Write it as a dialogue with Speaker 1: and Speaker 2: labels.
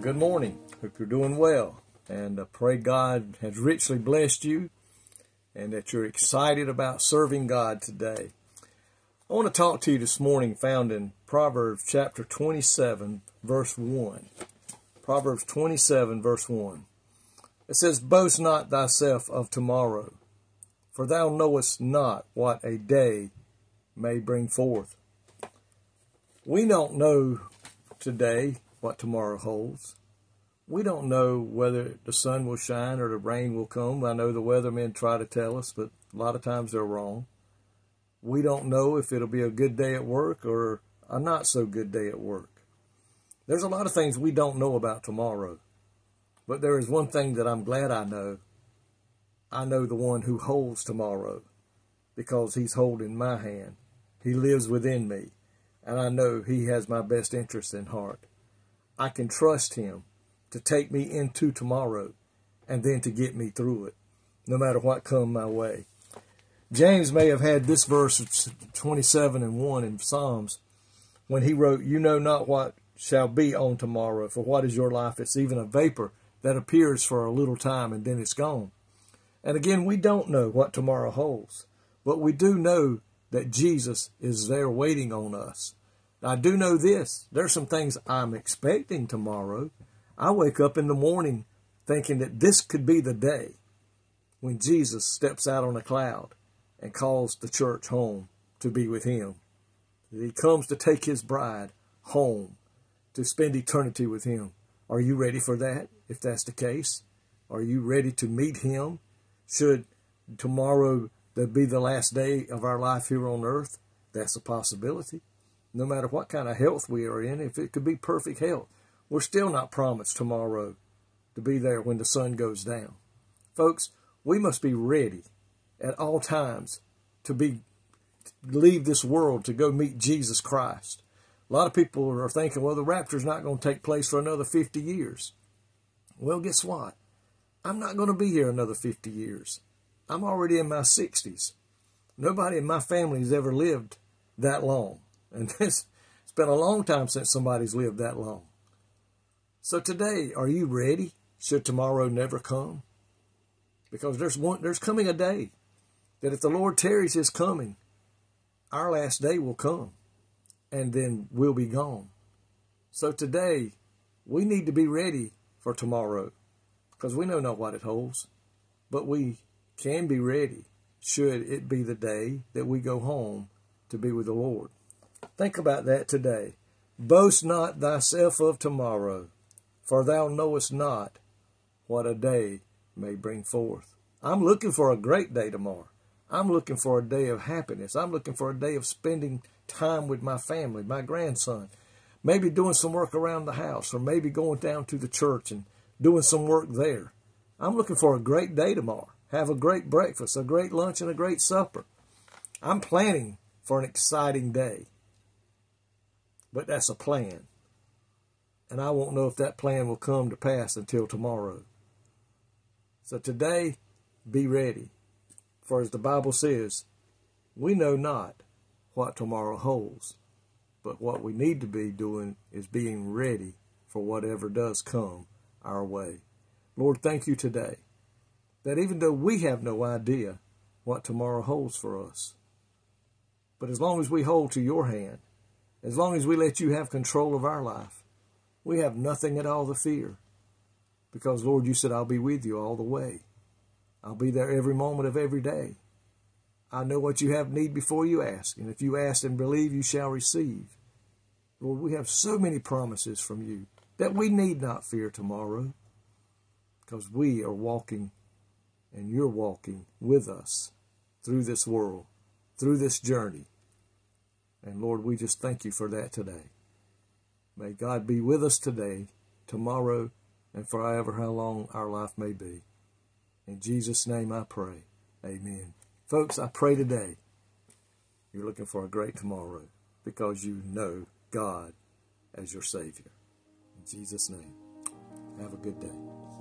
Speaker 1: Good morning. Hope you're doing well. And pray God has richly blessed you and that you're excited about serving God today. I want to talk to you this morning found in Proverbs chapter 27, verse 1. Proverbs 27, verse 1. It says, "Boast not thyself of tomorrow, for thou knowest not what a day may bring forth." We don't know today what tomorrow holds. We don't know whether the sun will shine or the rain will come. I know the weathermen try to tell us, but a lot of times they're wrong. We don't know if it'll be a good day at work or a not so good day at work. There's a lot of things we don't know about tomorrow. But there is one thing that I'm glad I know. I know the one who holds tomorrow because he's holding my hand. He lives within me, and I know he has my best interest in heart. I can trust him to take me into tomorrow and then to get me through it, no matter what come my way. James may have had this verse 27 and 1 in Psalms when he wrote, "You know not what shall be on tomorrow, for what is your life? It's even a vapor that appears for a little time and then it's gone." And again, we don't know what tomorrow holds, but we do know that Jesus is there waiting on us. I do know this. There's some things I'm expecting tomorrow. I wake up in the morning thinking that this could be the day when Jesus steps out on a cloud and calls the church home to be with him. He comes to take his bride home to spend eternity with him. Are you ready for that? If that's the case, are you ready to meet him? Should tomorrow be the last day of our life here on earth? That's a possibility. No matter what kind of health we are in, if it could be perfect health, we're still not promised tomorrow to be there when the sun goes down. Folks, we must be ready at all times to leave this world to go meet Jesus Christ. A lot of people are thinking, well, the rapture's not going to take place for another 50 years. Well, guess what? I'm not going to be here another 50 years. I'm already in my 60s. Nobody in my family has ever lived that long. And it's been a long time since somebody's lived that long. So today, are you ready? Should tomorrow never come? Because there's coming a day that if the Lord tarries his coming, our last day will come. And then we'll be gone. So today, we need to be ready for tomorrow. Because we know not what it holds. But we can be ready should it be the day that we go home to be with the Lord. Think about that today. Boast not thyself of tomorrow, for thou knowest not what a day may bring forth. I'm looking for a great day tomorrow. I'm looking for a day of happiness. I'm looking for a day of spending time with my family, my grandson. Maybe doing some work around the house, or maybe going down to the church and doing some work there. I'm looking for a great day tomorrow. Have a great breakfast, a great lunch, and a great supper. I'm planning for an exciting day. But that's a plan. And I won't know if that plan will come to pass until tomorrow. So today, be ready. For as the Bible says, we know not what tomorrow holds. But what we need to be doing is being ready for whatever does come our way. Lord, thank you today that even though we have no idea what tomorrow holds for us, but as long as we hold to your hand, as long as we let you have control of our life, we have nothing at all to fear. Because, Lord, you said, I'll be with you all the way. I'll be there every moment of every day. I know what you have need before you ask. And if you ask and believe, you shall receive. Lord, we have so many promises from you that we need not fear tomorrow. Because we are walking and you're walking with us through this world, through this journey. And Lord, we just thank you for that today. May God be with us today, tomorrow, and forever how long our life may be. In Jesus' name I pray. Amen. Folks, I pray today you're looking for a great tomorrow because you know God as your Savior. In Jesus' name, have a good day.